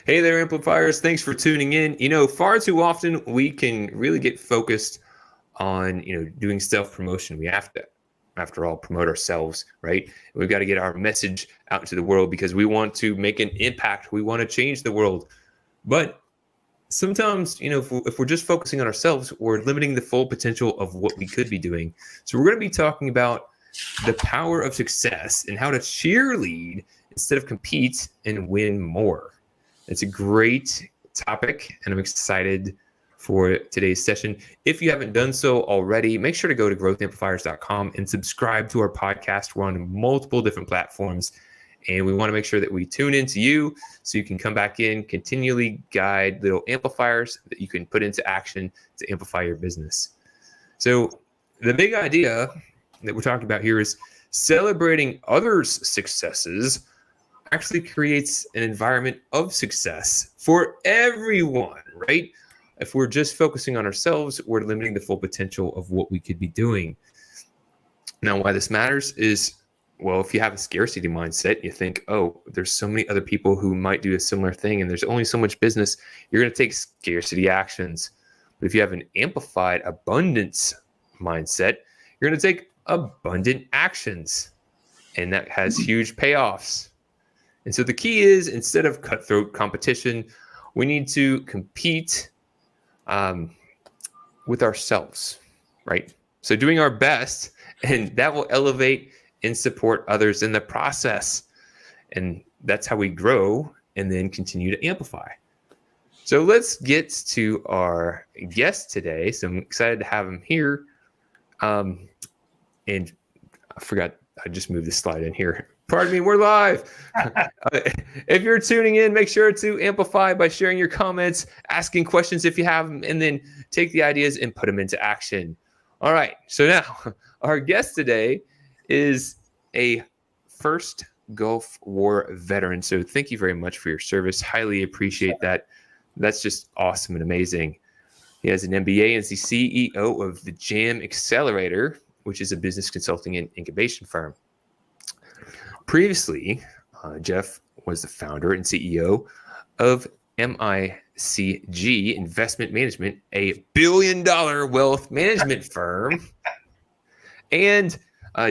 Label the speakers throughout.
Speaker 1: Hey there, Amplifiers. Thanks for tuning in. Far too often we can really get focused on, doing self-promotion. We have to, after all, promote ourselves, right? We've got to get our message out into the world because we want to make an impact. We want to change the world. But sometimes, if we're just focusing on ourselves, we're limiting the full potential of what we could be doing. So we're going to be talking about the power of success and how to cheerlead instead of compete and win more. It's a great topic, and I'm excited for today's session. If you haven't done so already, make sure to go to growthamplifiers.com and subscribe to our podcast. We're on multiple different platforms, and we want to make sure that we tune into you so you can come back in, continually guide little amplifiers that you can put into action to amplify your business. So the big idea that we're talking about here is celebrating others' successes actually creates an environment of success for everyone, right? If we're just focusing on ourselves, we're limiting the full potential of what we could be doing. Now, why this matters is, well, if you have a scarcity mindset, you think, oh, there's so many other people who might do a similar thing, and there's only so much business, you're going to take scarcity actions. But if you have an amplified abundance mindset, you're going to take abundant actions, and that has huge payoffs. And so the key is, instead of cutthroat competition, we need to compete with ourselves, right? So doing our best, and that will elevate and support others in the process. And that's how we grow and then continue to amplify. So let's get to our guest today. So I'm excited to have him here. And I forgot, I just moved the slide in here. Pardon me, we're live. If you're tuning in, make sure to amplify by sharing your comments, asking questions if you have them, and then take the ideas and put them into action. All right, so now our guest today is a first Gulf War veteran. So thank you very much for your service. Highly appreciate that. That's just awesome and amazing. He has an MBA and is the CEO of the JAM Accelerator, which is a business consulting and incubation firm. Previously, Jeff was the founder and CEO of MICG Investment Management, a billion-dollar wealth management firm. And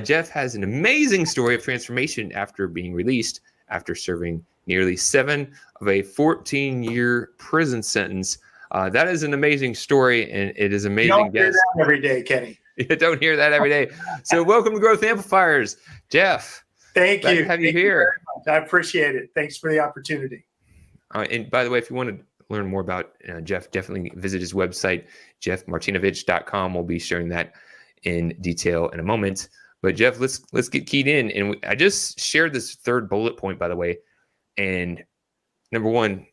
Speaker 1: Jeff has an amazing story of transformation after being released after serving nearly 7 of a 14-year prison sentence. That is an amazing story, and it is amazing.
Speaker 2: You don't hear that every day, Kenny.
Speaker 1: You don't hear that every day. So welcome to Growth Amplifiers, Jeff.
Speaker 2: Thank you.
Speaker 1: Glad to have you here.
Speaker 2: I appreciate it. Thanks for the opportunity.
Speaker 1: And by the way, if you want to learn more about Jeff, definitely visit his website, jeffmartinovich.com. We'll be sharing that in detail in a moment. But Jeff, let's get keyed in. And I just shared this third bullet point, by the way. And number one,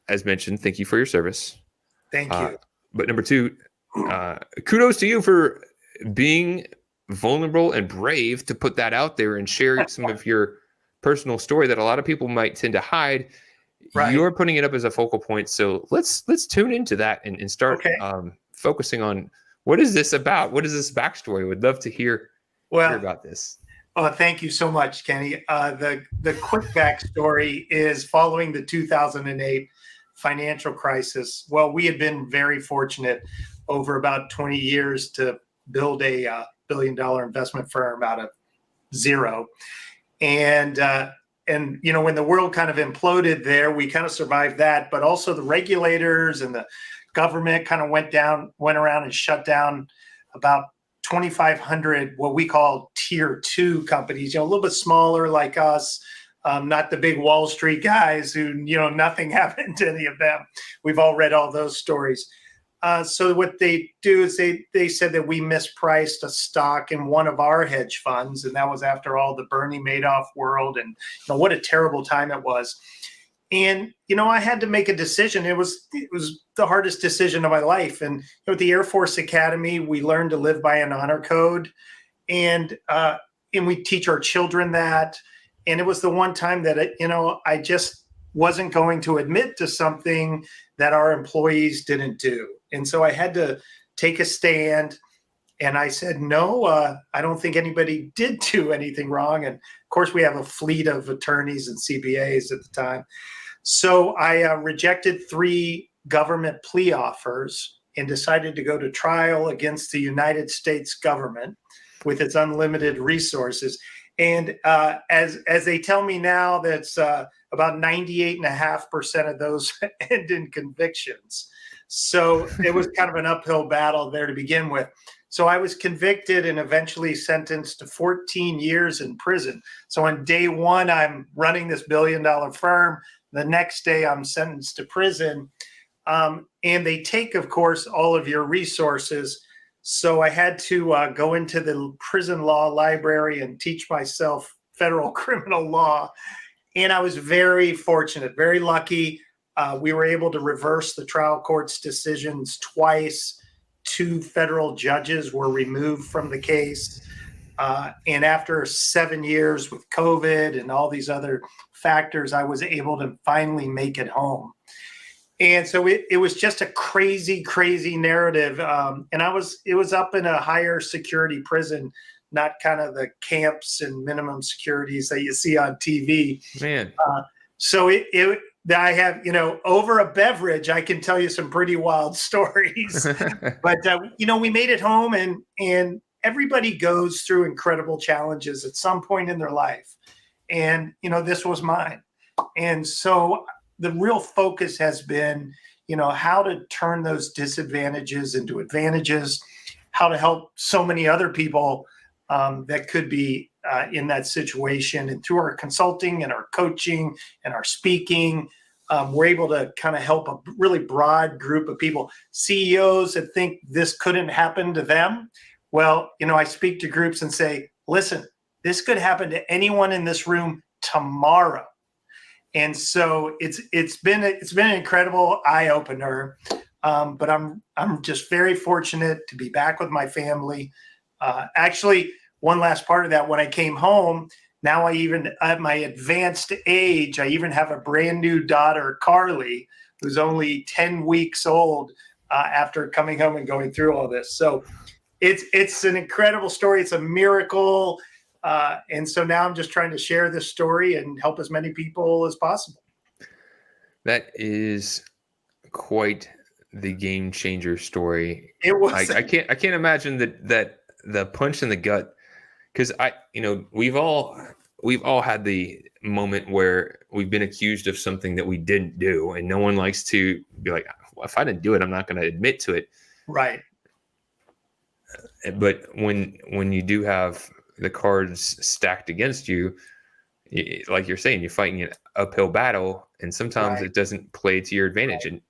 Speaker 1: as mentioned, thank you for your service.
Speaker 2: Thank you.
Speaker 1: But number two, kudos to you for being vulnerable and brave to put that out there and share some of your personal story that a lot of people might tend to hide. Right. You're putting it up as a focal point. So let's tune into that and start focusing on, what is this about? What is this backstory? Would love to hear about this.
Speaker 2: Oh, thank you so much, Kenny. The quick backstory is following the 2008 financial crisis. Well, we had been very fortunate over about 20 years to build a billion-dollar investment firm out of zero. And when the world kind of imploded there, we kind of survived that, but also the regulators and the government kind of went around and shut down about 2,500, what we call tier 2 companies, a little bit smaller like us, not the big Wall Street guys who, nothing happened to any of them. We've all read all those stories. So what they do is they said that we mispriced a stock in one of our hedge funds, and that was after all the Bernie Madoff world, and what a terrible time it was. And I had to make a decision. It was the hardest decision of my life. And at the Air Force Academy, we learned to live by an honor code, and we teach our children that. And it was the one time that I just wasn't going to admit to something that our employees didn't do. And so I had to take a stand And I said, no, I don't think anybody did do anything wrong. And of course, we have a fleet of attorneys and CPAs at the time. So I rejected 3 government plea offers and decided to go to trial against the United States government with its unlimited resources. And as they tell me now, that's about 98.5% of those end in convictions. So it was kind of an uphill battle there to begin with. So I was convicted and eventually sentenced to 14 years in prison. So on day one, I'm running this billion-dollar firm. The next day, I'm sentenced to prison. And they take, of course, all of your resources. So I had to go into the prison law library and teach myself federal criminal law. And I was very fortunate, very lucky. We were able to reverse the trial court's decisions twice. 2 federal judges were removed from the case. And after 7 years with COVID and all these other factors, I was able to finally make it home. And so it was just a crazy, crazy narrative. And it was up in a higher security prison, not kind of the camps and minimum securities that you see on TV.
Speaker 1: Man.
Speaker 2: So I have, over a beverage, I can tell you some pretty wild stories. But, we made it home, and everybody goes through incredible challenges at some point in their life. And, this was mine. And so the real focus has been, how to turn those disadvantages into advantages, how to help so many other people that could be in that situation. And through our consulting and our coaching and our speaking, we're able to kind of help a really broad group of people, CEOs that think this couldn't happen to them. Well, I speak to groups and say, listen, this could happen to anyone in this room tomorrow. And so it's been an incredible eye opener. But I'm just very fortunate to be back with my family. Actually, one last part of that, when I came home, now at my advanced age, I even have a brand new daughter, Carly, who's only 10 weeks old after coming home and going through all this. So it's an incredible story. It's a miracle. And so now I'm just trying to share this story and help as many people as possible.
Speaker 1: That is quite the game changer story.
Speaker 2: It was.
Speaker 1: I can't imagine that the punch in the gut, because we've all had the moment where we've been accused of something that we didn't do, and no one likes to be like, well, if I didn't do it, I'm not going to admit to it.
Speaker 2: Right.
Speaker 1: But when you do have the cards stacked against you, like you're saying, you're fighting an uphill battle, and sometimes it doesn't play to your advantage.
Speaker 2: Right.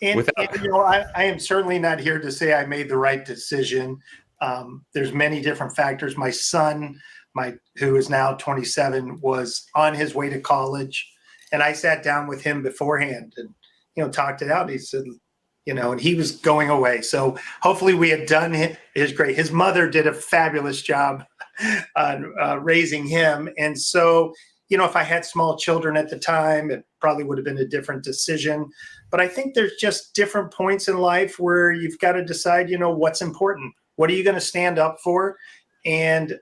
Speaker 2: And I am certainly not here to say I made the right decision. There's many different factors. My son, who is now 27, was on his way to college, and I sat down with him beforehand and talked it out. He said, and he was going away. So hopefully we had done it. It was great. His mother did a fabulous job on raising him. And so, if I had small children at the time, it probably would have been a different decision. But I think there's just different points in life where you've got to decide, what's important. What are you going to stand up for? And,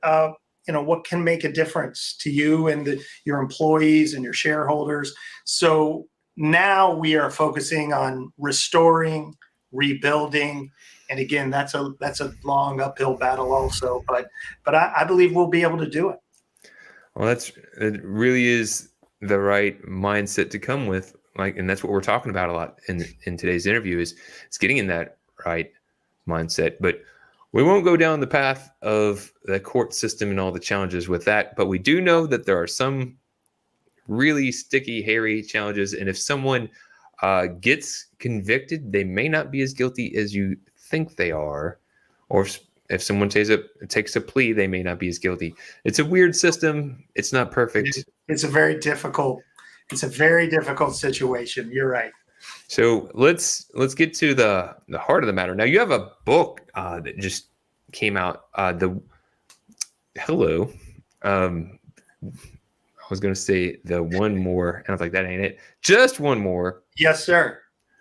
Speaker 2: what can make a difference to you and your employees and your shareholders? So now we are focusing on restoring, rebuilding, and again, that's a long uphill battle also. But I believe we'll be able to do it.
Speaker 1: Well, it really is the right mindset to come with, and that's what we're talking about a lot in today's interview is getting in that right mindset. But we won't go down the path of the court system and all the challenges with that. But we do know that there are some really sticky, hairy challenges. And if someone gets convicted, they may not be as guilty as you think they are. Or if someone takes a plea, they may not be as guilty. It's a weird system. It's not perfect.
Speaker 2: It's a very difficult situation. You're right.
Speaker 1: So let's get to the heart of the matter. Now, you have a book that just came out. Hello. I was going to say the one more, and I was like, that ain't it. Just one more.
Speaker 2: Yes, sir.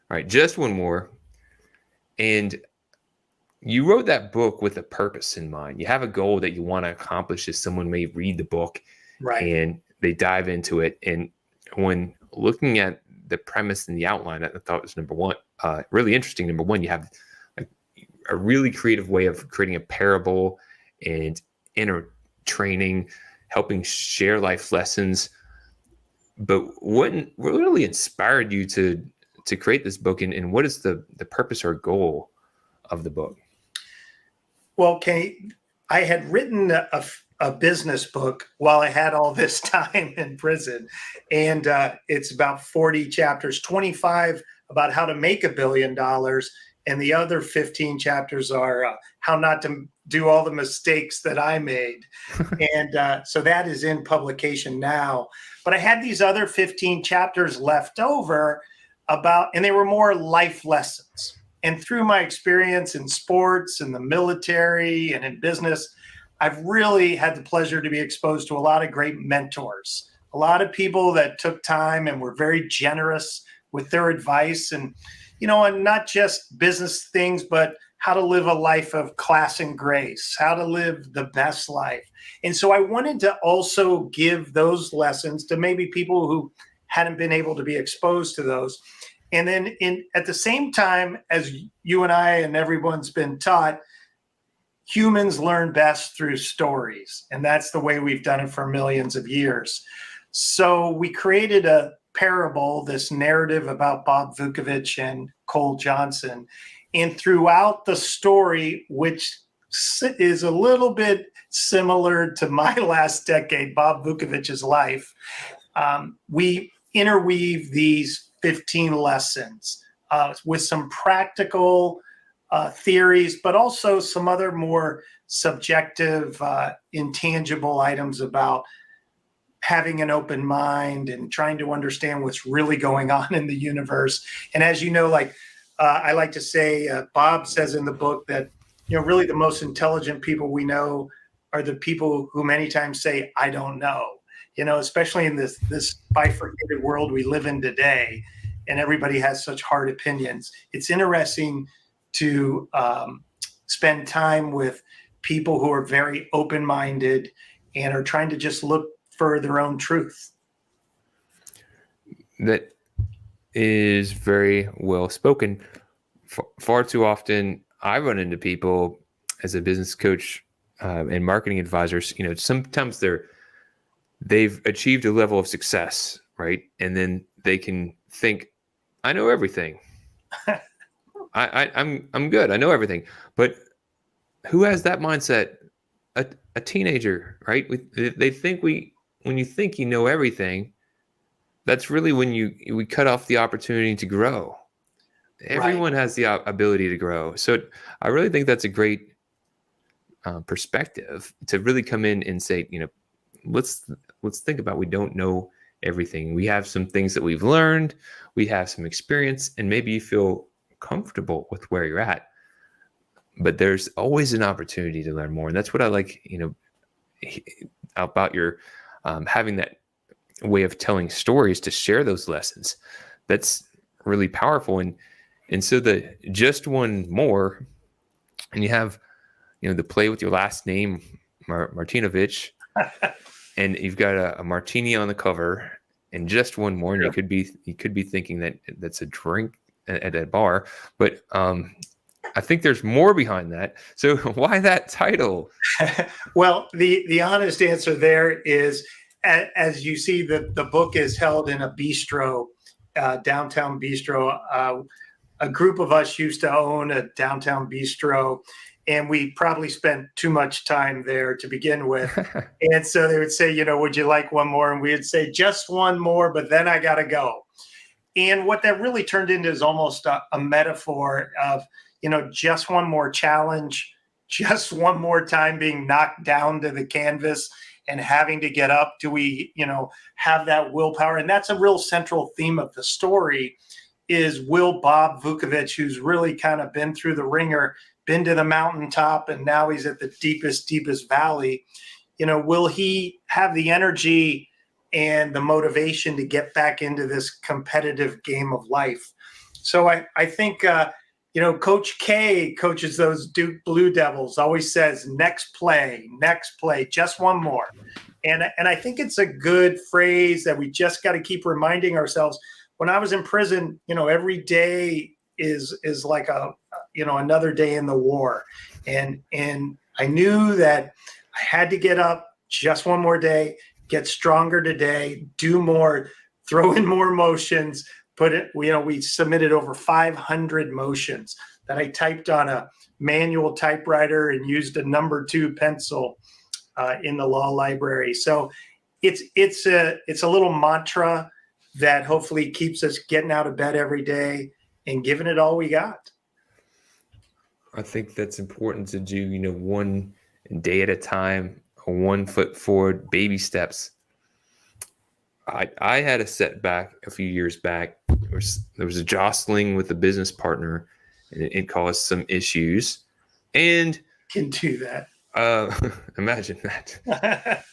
Speaker 1: All right, just one more. And you wrote that book with a purpose in mind. You have a goal that you want to accomplish as someone may read the book
Speaker 2: Right.
Speaker 1: and they dive into it. And when looking at the premise and the outline, I thought was really interesting. Number one, you have a really creative way of creating a parable and inner training, helping share life lessons. But what really inspired you to create this book, and what is the purpose or goal of the book?
Speaker 2: Well, Kenny, I had written a business book while I had all this time in prison. And it's about 40 chapters, 25 about how to make $1 billion. And the other 15 chapters are how not to do all the mistakes that I made. And so that is in publication now. But I had these other 15 chapters left over and they were more life lessons. And through my experience in sports and the military and in business, I've really had the pleasure to be exposed to a lot of great mentors, a lot of people that took time and were very generous with their advice and not just business things, but how to live a life of class and grace, how to live the best life. And so I wanted to also give those lessons to maybe people who hadn't been able to be exposed to those. And then at the same time, as you and I and everyone's been taught, humans learn best through stories. And that's the way we've done it for millions of years. So we created a parable, this narrative about Bob Vukovich and Cole Johnson. And throughout the story, which is a little bit similar to my last decade, Bob Vukovich's life, we interweave these 15 lessons with some practical theories, but also some other more subjective, intangible items about having an open mind and trying to understand what's really going on in the universe. And as you know, I like to say, Bob says in the book that, really the most intelligent people we know are the people who many times say, I don't know, especially in this bifurcated world we live in today, and everybody has such hard opinions. It's interesting to spend time with people who are very open-minded and are trying to just look for their own truth.
Speaker 1: That is very well spoken. Far too often, I run into people as a business coach and marketing advisors. Sometimes they've achieved a level of success, right? And then they can think, I know everything. I'm good. I know everything. But who has that mindset? A teenager, right? They think when you think you know everything, that's really when we cut off the opportunity to grow. Everyone has the ability to grow. So I really think that's a great perspective to really come in and say, let's think about, we don't know everything. We have some things that we've learned. We have some experience, and maybe you feel comfortable with where you're at. But there's always an opportunity to learn more. And that's what I like, about your having that way of telling stories to share those lessons. That's really powerful. And so the just one more, and you have, the play with your last name, Martinovich, and you've got a martini on the cover, and just one more. And you could be thinking that that's a drink at a bar, but I think there's more behind that. So why that title?
Speaker 2: Well, the honest answer there is, as you see, the book is held in a bistro, downtown bistro. A group of us used to own a downtown bistro, and we probably spent too much time there to begin with. And so they would say, would you like one more? And we would say, just one more, but then I got to go. And what that really turned into is almost a metaphor of, just one more challenge, just one more time being knocked down to the canvas and having to get up. Do we, have that willpower? And that's a real central theme of the story, is will Bob Vukovich, who's really kind of been through the ringer, been to the mountaintop, and now he's at the deepest valley, will he have the energy and the motivation to get back into this competitive game of life? So I think Coach K coaches those Duke Blue Devils, always says, next play, just one more. And I think it's a good phrase that we just got to keep reminding ourselves. When I was in prison, every day is like another day in the war. And I knew that I had to get up just one more day, get stronger today, do more, throw in more motions. We submitted over 500 motions that I typed on a manual typewriter and used a number 2 pencil in the law library. So it's a little mantra that hopefully keeps us getting out of bed every day and giving it all we got.
Speaker 1: I think that's important to do, one day at a time, 1 foot forward, baby steps. I had a setback a few years back. There was a jostling with a business partner, and it caused some issues. And
Speaker 2: can do that.
Speaker 1: Imagine that.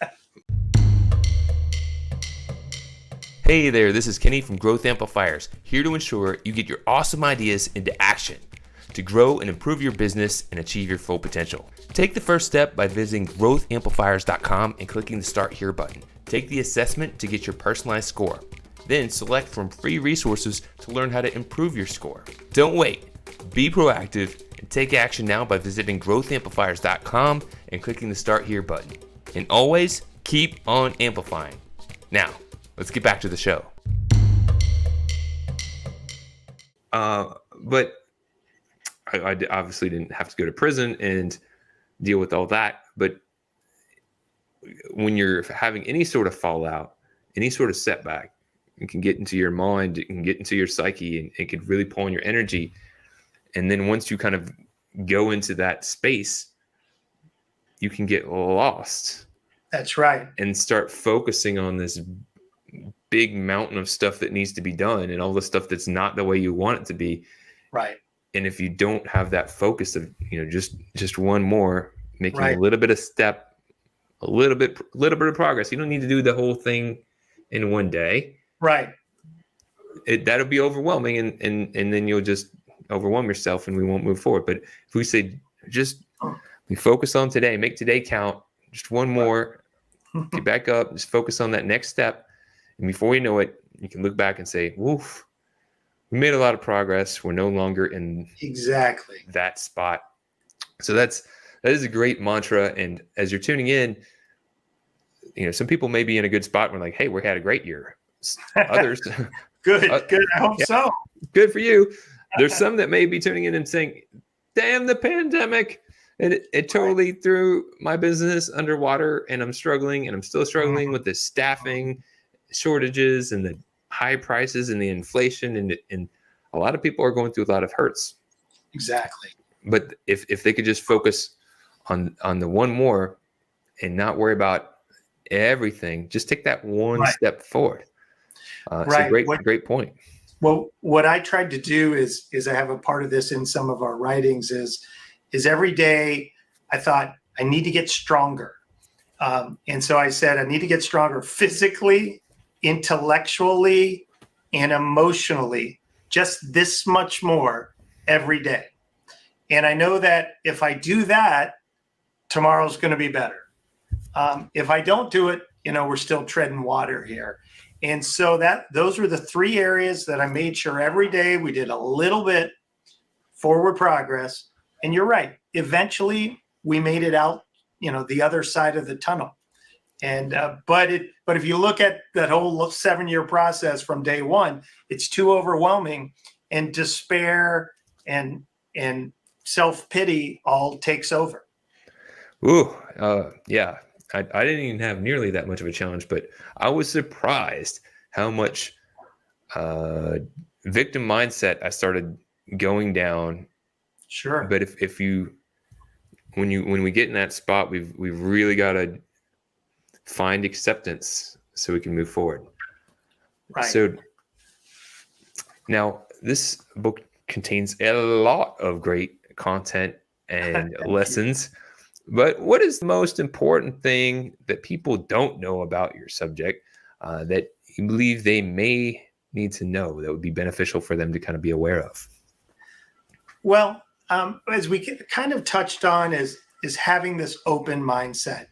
Speaker 1: Hey there, this is Kenny from Growth Amplifiers, here to ensure you get your awesome ideas into action to grow and improve your business and achieve your full potential. Take the first step by visiting growthamplifiers.com and clicking the Start Here button. Take the assessment to get your personalized score. Then select from free resources to learn how to improve your score. Don't wait. Be proactive and take action now by visiting growthamplifiers.com and clicking the Start Here button. And always keep on amplifying. Now, let's get back to the show. But I obviously didn't have to go to prison and deal with all that. But when you're having any sort of fallout, any sort of setback, it can get into your mind, it can get into your psyche, and it can really pull on your energy. And then once you kind of go into that space, you can get lost.
Speaker 2: That's right.
Speaker 1: And start focusing on this big mountain of stuff that needs to be done and all the stuff that's not the way you want it to be.
Speaker 2: Right.
Speaker 1: And if you don't have that focus of, just one more, making
Speaker 2: right.
Speaker 1: a little bit of step, a little bit of progress. You don't need to do the whole thing in one day.
Speaker 2: Right.
Speaker 1: That'll be overwhelming, and then you'll just overwhelm yourself, and we won't move forward. But if we say we focus on today, make today count, just one more, get back up, just focus on that next step, and before you know it, you can look back and say, "Woof, we made a lot of progress. We're no longer in
Speaker 2: exactly
Speaker 1: that spot." So that is a great mantra. And as you're tuning in, some people may be in a good spot. We're like, "Hey, we had a great year." Others,
Speaker 2: good. I hope so.
Speaker 1: Good for you. There's some that may be tuning in and saying, "Damn, the pandemic! It totally threw my business underwater, and I'm struggling, and I'm still struggling with the staffing shortages and the high prices and the inflation, and a lot of people are going through a lot of hurts."
Speaker 2: Exactly.
Speaker 1: But if they could just focus on the one more and not worry about everything, just take that one step forward.
Speaker 2: Right.
Speaker 1: So great point.
Speaker 2: Well, what I tried to do is I have a part of this in some of our writings is every day I thought I need to get stronger. And so I said, I need to get stronger physically, intellectually, and emotionally, just this much more every day. And I know that if I do that, tomorrow's going to be better. If I don't do it, we're still treading water here. And so those were the 3 areas that I made sure every day we did a little bit forward progress. And you're right. Eventually we made it out, the other side of the tunnel. And, but if you look at that whole 7-year process from day one, it's too overwhelming, and despair and self-pity all takes over.
Speaker 1: Ooh, yeah. I didn't even have nearly that much of a challenge, but I was surprised how much victim mindset I started going down.
Speaker 2: Sure.
Speaker 1: But when we get in that spot, we've really got to find acceptance so we can move forward.
Speaker 2: Right.
Speaker 1: So now this book contains a lot of great content and lessons. But what is the most important thing that people don't know about your subject that you believe they may need to know that would be beneficial for them to kind of be aware of?
Speaker 2: Well, as we kind of touched on, is having this open mindset.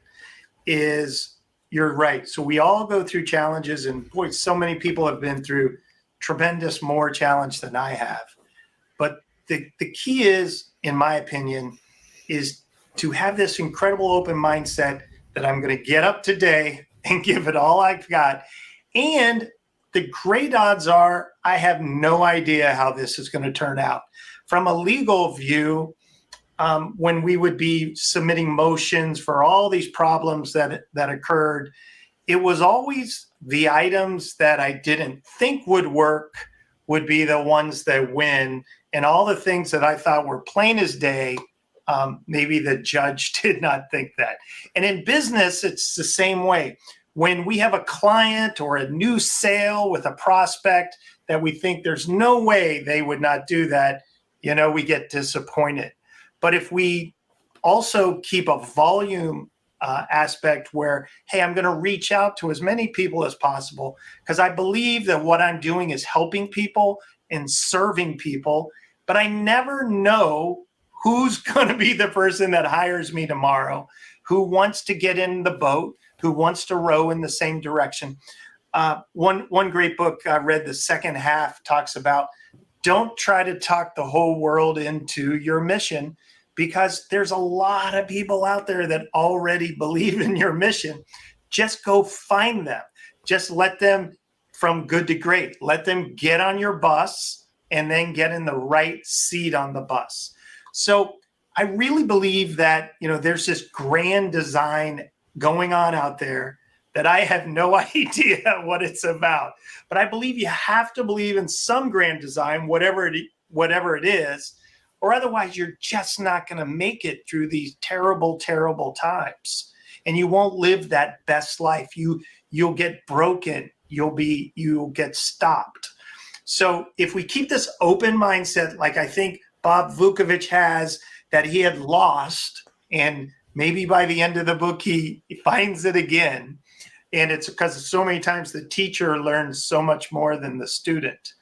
Speaker 2: You're right. So we all go through challenges, and boy, so many people have been through tremendous more challenge than I have. But the key is, in my opinion, is to have this incredible open mindset that I'm going to get up today and give it all I've got. And the great odds are I have no idea how this is going to turn out. From a legal view, when we would be submitting motions for all these problems that occurred, it was always the items that I didn't think would work would be the ones that win. And all the things that I thought were plain as day, maybe the judge did not think that. And in business, it's the same way. When we have a client or a new sale with a prospect that we think there's no way they would not do that, we get disappointed. But if we also keep a volume aspect where, hey, I'm going to reach out to as many people as possible because I believe that what I'm doing is helping people and serving people, but I never know who's going to be the person that hires me tomorrow, who wants to get in the boat, who wants to row in the same direction. One great book I read, the second half, talks about don't try to talk the whole world into your mission, because there's a lot of people out there that already believe in your mission. Just go find them. Just let them, from good to great, let them get on your bus and then get in the right seat on the bus. So I really believe that, there's this grand design going on out there that I have no idea what it's about. But I believe you have to believe in some grand design, whatever it is, or otherwise you're just not going to make it through these terrible, terrible times. And you won't live that best life. You'll get broken. You'll get stopped. So if we keep this open mindset, like I think Bob Vukovich has, that he had lost, and maybe by the end of the book, he finds it again. And it's because so many times the teacher learns so much more than the student.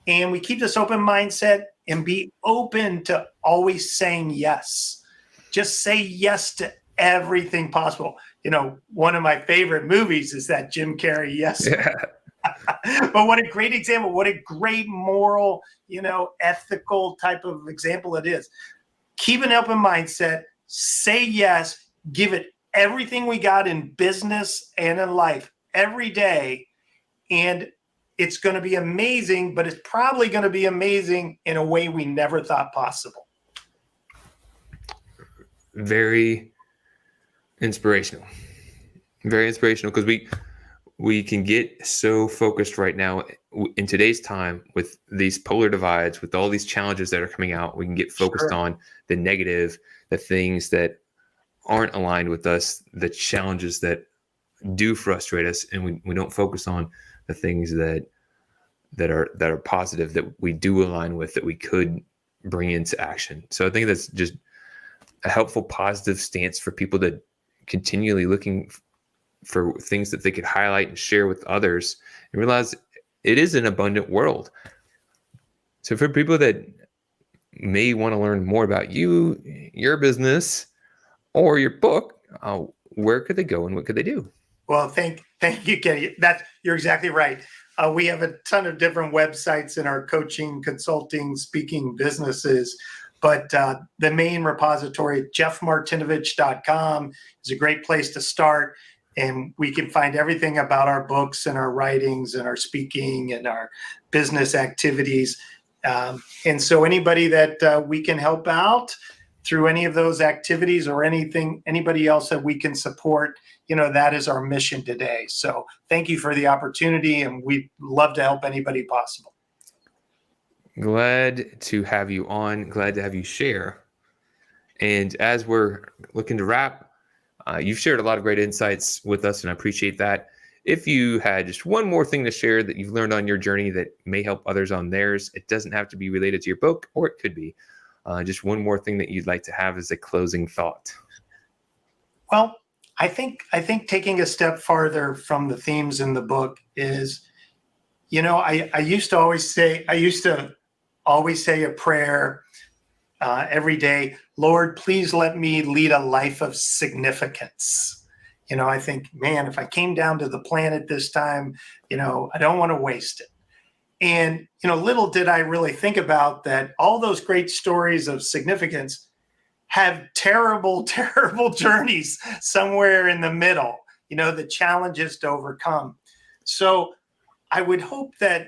Speaker 2: And we keep this open mindset and be open to always saying yes. Just say yes to everything possible. One of my favorite movies is that Jim Carrey yes. Yeah. But what a great example, what a great moral, ethical type of example it is. Keep an open mindset, say yes, give it everything we got in business and in life every day. And it's going to be amazing, but it's probably going to be amazing in a way we never thought possible.
Speaker 1: Very inspirational. Very inspirational, because we can get so focused right now in today's time with these polar divides, with all these challenges that are coming out. We can get focused on the negative, the things that aren't aligned with us, the challenges that do frustrate us, and we don't focus on the things that are positive, that we do align with, that we could bring into action. So I think that's just a helpful, positive stance for people to continually looking for things that they could highlight and share with others, and realize it is an abundant world. So for people that may want to learn more about you, your business, or your book, where could they go and what could they do?
Speaker 2: Well, thank you, Kenny. You're exactly right. We have a ton of different websites in our coaching, consulting, speaking businesses. But the main repository, jeffmartinovich.com, is a great place to start. And we can find everything about our books and our writings and our speaking and our business activities. And so anybody that we can help out through any of those activities, or anybody else that we can support, that is our mission today. So thank you for the opportunity, and we'd love to help anybody possible.
Speaker 1: Glad to have you on. Glad to have you share. And as we're looking to wrap, you've shared a lot of great insights with us, and I appreciate that. If you had just one more thing to share that you've learned on your journey that may help others on theirs, it doesn't have to be related to your book, or it could be. Just one more thing that you'd like to have as a closing thought.
Speaker 2: Well, I think taking a step farther from the themes in the book is, I used to always say a prayer every day, Lord, please let me lead a life of significance. I think, man, if I came down to the planet this time, I don't want to waste it. And, little did I really think about that all those great stories of significance have terrible, terrible journeys somewhere in the middle, the challenges to overcome. So I would hope that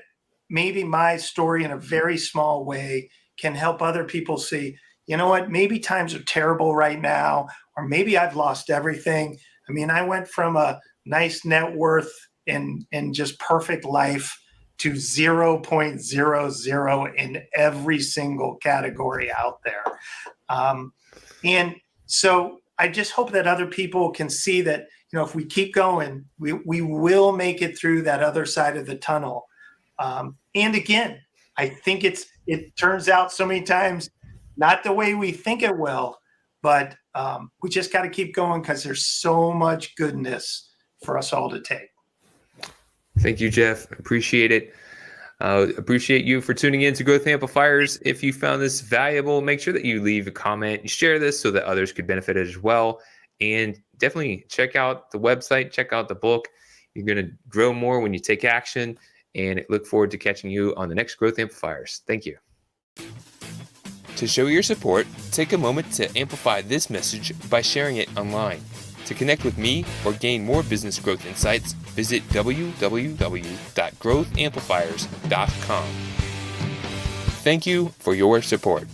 Speaker 2: maybe my story in a very small way can help other people see, what, maybe times are terrible right now, or maybe I've lost everything. I mean, I went from a nice net worth and just perfect life to 0.00 in every single category out there. And so I just hope that other people can see that, if we keep going, we will make it through that other side of the tunnel. And again, I think it turns out so many times not the way we think it will, but we just got to keep going because there's so much goodness for us all to take.
Speaker 1: Thank you, Jeff. Appreciate it. Appreciate you for tuning in to Growth Amplifiers. If you found this valuable, make sure that you leave a comment and share this so that others could benefit as well. And definitely check out the website, check out the book. You're going to grow more when you take action. And I look forward to catching you on the next Growth Amplifiers. Thank you. To show your support, take a moment to amplify this message by sharing it online. To connect with me or gain more business growth insights, visit www.growthamplifiers.com. Thank you for your support.